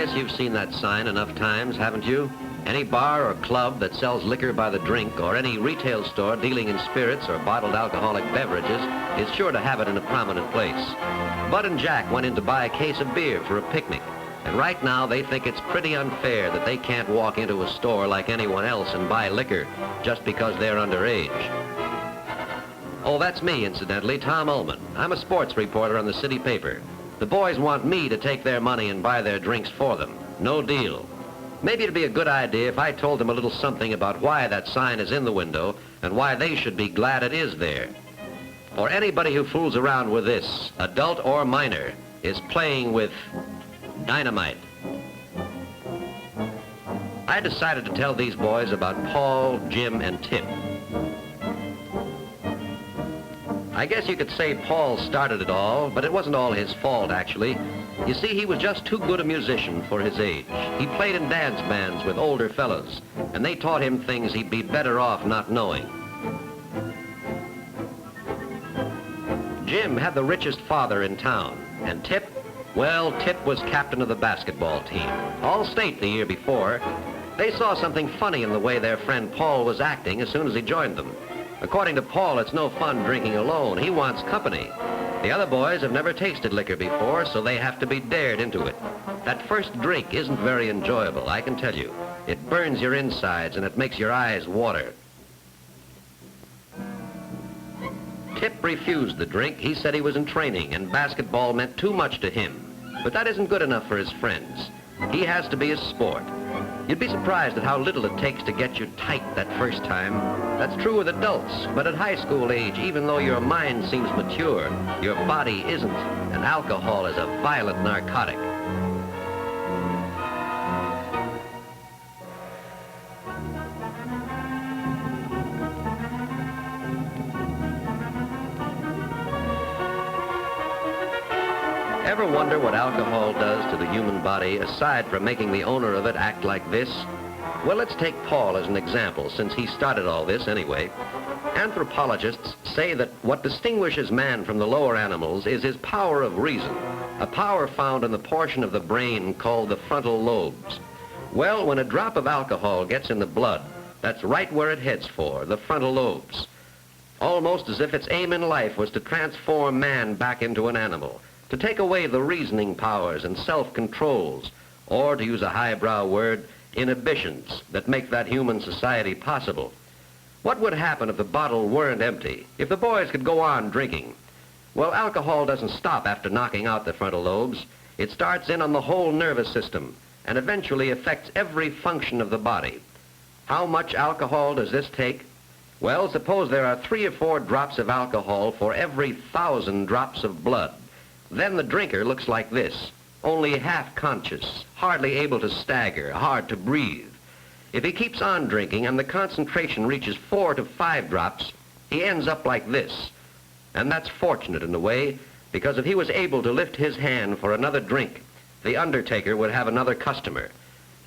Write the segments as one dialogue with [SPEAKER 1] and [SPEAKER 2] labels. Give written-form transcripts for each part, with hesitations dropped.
[SPEAKER 1] guess you've seen that sign enough times, haven't you? Any bar or club that sells liquor by the drink, or any retail store dealing in spirits or bottled alcoholic beverages, is sure to have it in a prominent place. Bud and Jack went in to buy a case of beer for a picnic, and right now they think it's pretty unfair that they can't walk into a store like anyone else and buy liquor just because they're underage. Oh, that's me, incidentally, Tom Ullman. I'm a sports reporter on the city paper. The boys want me to take their money and buy their drinks for them. No deal. Maybe it'd be a good idea if I told them a little something about why that sign is in the window and why they should be glad it is there. For anybody who fools around with this, adult or minor, is playing with dynamite. I decided to tell these boys about Paul, Jim, and Tip. I guess you could say Paul started it all, but it wasn't all his fault, actually. You see, he was just too good a musician for his age. He played in dance bands with older fellas, and they taught him things he'd be better off not knowing. Jim had the richest father in town, and Tip, well, Tip was captain of the basketball team, all state the year before. They saw something funny in the way their friend Paul was acting as soon as he joined them. According to Paul, it's no fun drinking alone. He wants company. The other boys have never tasted liquor before, so they have to be dared into it. That first drink isn't very enjoyable, I can tell you. It burns your insides and it makes your eyes water. Tip refused the drink. He said he was in training and basketball meant too much to him. But that isn't good enough for his friends. He has to be a sport. You'd be surprised at how little it takes to get you tight that first time. That's true with adults, but at high school age, even though your mind seems mature, your body isn't, and alcohol is a violent narcotic. Ever wonder what alcohol does to the human body, aside from making the owner of it act like this? Well, let's take Paul as an example, since he started all this anyway. Anthropologists say that what distinguishes man from the lower animals is his power of reason, a power found in the portion of the brain called the frontal lobes. Well, when a drop of alcohol gets in the blood, that's right where it heads for, the frontal lobes. Almost as if its aim in life was to transform man back into an animal, to take away the reasoning powers and self-controls, or, to use a highbrow word, inhibitions that make that human society possible. What would happen if the bottle weren't empty, if the boys could go on drinking? Well, alcohol doesn't stop after knocking out the frontal lobes. It starts in on the whole nervous system and eventually affects every function of the body. How much alcohol does this take? Well, suppose there are 3 or 4 drops of alcohol for every 1,000 drops of blood. Then the drinker looks like this, only half conscious, hardly able to stagger, hard to breathe. If he keeps on drinking and the concentration reaches 4 to 5 drops, he ends up like this. And that's fortunate in a way, because if he was able to lift his hand for another drink, the undertaker would have another customer.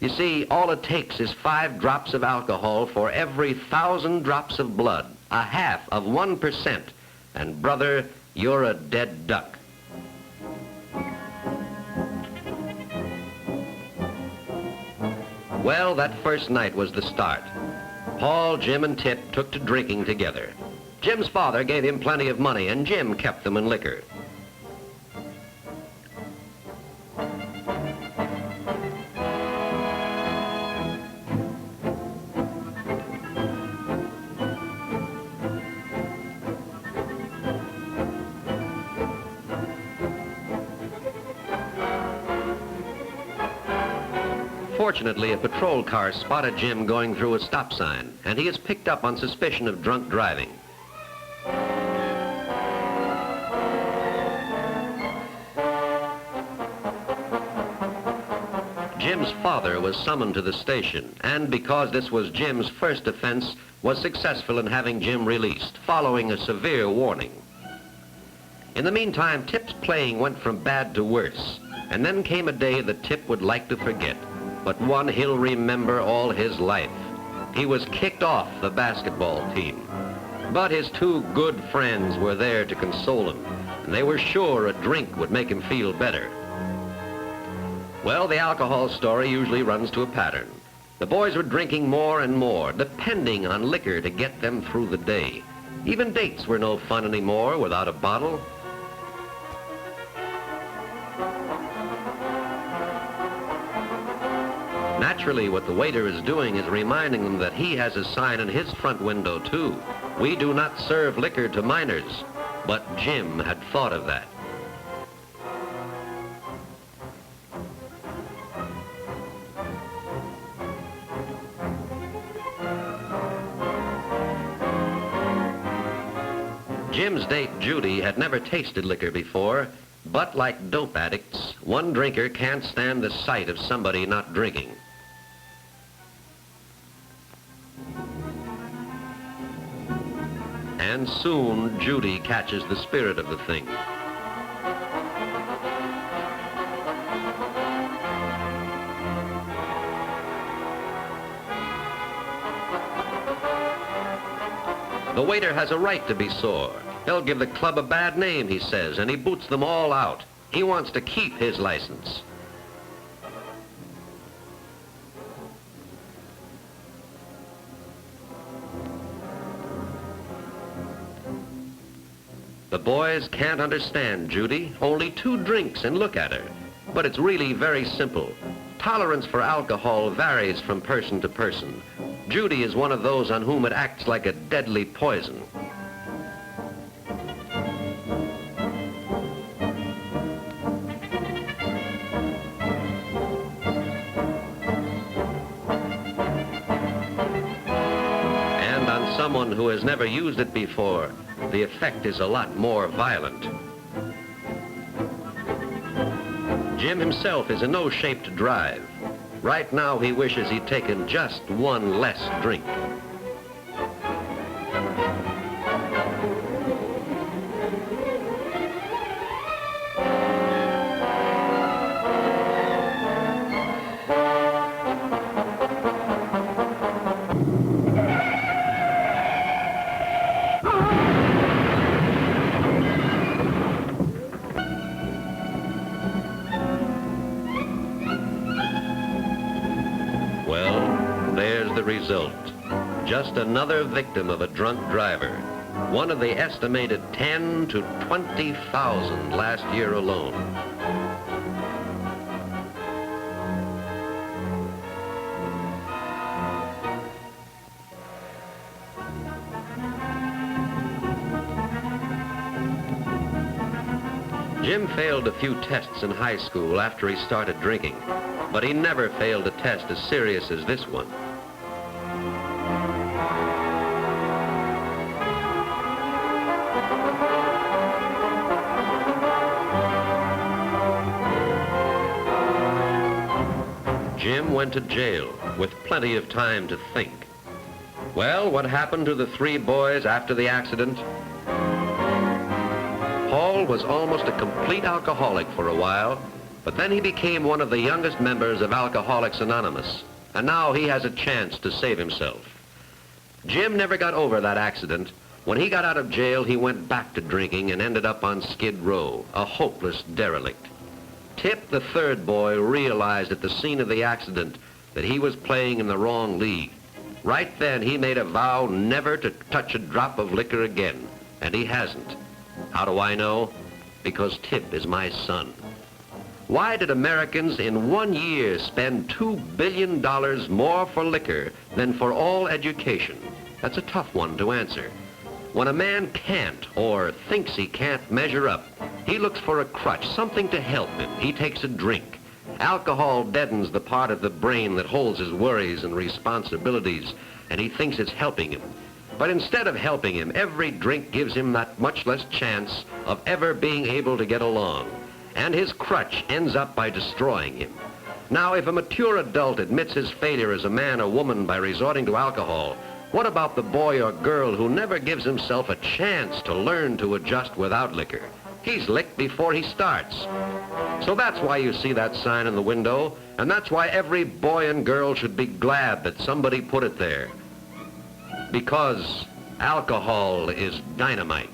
[SPEAKER 1] You see, all it takes is 5 drops of alcohol for every 1,000 drops of blood, a half of 1%. And brother, you're a dead duck. Well, that first night was the start. Paul, Jim, and Tip took to drinking together. Jim's father gave him plenty of money, and Jim kept them in liquor. Fortunately, a patrol car spotted Jim going through a stop sign, and he is picked up on suspicion of drunk driving. Jim's father was summoned to the station, and because this was Jim's first offense, was successful in having Jim released, following a severe warning. In the meantime, Tip's playing went from bad to worse, and then came a day that Tip would like to forget, but one he'll remember all his life. He was kicked off the basketball team. But his 2 good friends were there to console him, and they were sure a drink would make him feel better. Well, the alcohol story usually runs to a pattern. The boys were drinking more and more, depending on liquor to get them through the day. Even dates were no fun anymore without a bottle. Naturally, what the waiter is doing is reminding them that he has a sign in his front window, too. We do not serve liquor to minors. But Jim had thought of that. Jim's date, Judy, had never tasted liquor before, but like dope addicts, one drinker can't stand the sight of somebody not drinking. And soon, Judy catches the spirit of the thing. The waiter has a right to be sore. He'll give the club a bad name, he says, and he boots them all out. He wants to keep his license. The boys can't understand Judy. Only 2 drinks and look at her. But it's really very simple. Tolerance for alcohol varies from person to person. Judy is one of those on whom it acts like a deadly poison. And on someone who has never used it before, the effect is a lot more violent. Jim himself is in no shape to drive. Right now, he wishes he'd taken just one less drink. Result. Just another victim of a drunk driver. One of the estimated 10 to 20,000 last year alone. Jim failed a few tests in high school after he started drinking, but he never failed a test as serious as this one. Jim went to jail with plenty of time to think. Well, what happened to the 3 boys after the accident? Paul was almost a complete alcoholic for a while, but then he became one of the youngest members of Alcoholics Anonymous, and now he has a chance to save himself. Jim never got over that accident. When he got out of jail, he went back to drinking and ended up on Skid Row, a hopeless derelict. Tip, the 3rd boy, realized at the scene of the accident that he was playing in the wrong league. Right then, he made a vow never to touch a drop of liquor again, and he hasn't. How do I know? Because Tip is my son. Why did Americans in 1 year spend $2 billion more for liquor than for all education? That's a tough one to answer. When a man can't or thinks he can't measure up, he looks for a crutch, something to help him. He takes a drink. Alcohol deadens the part of the brain that holds his worries and responsibilities, and he thinks it's helping him. But instead of helping him, every drink gives him that much less chance of ever being able to get along. And his crutch ends up by destroying him. Now, if a mature adult admits his failure as a man or woman by resorting to alcohol, what about the boy or girl who never gives himself a chance to learn to adjust without liquor? He's licked before he starts. So that's why you see that sign in the window, and that's why every boy and girl should be glad that somebody put it there. Because alcohol is dynamite.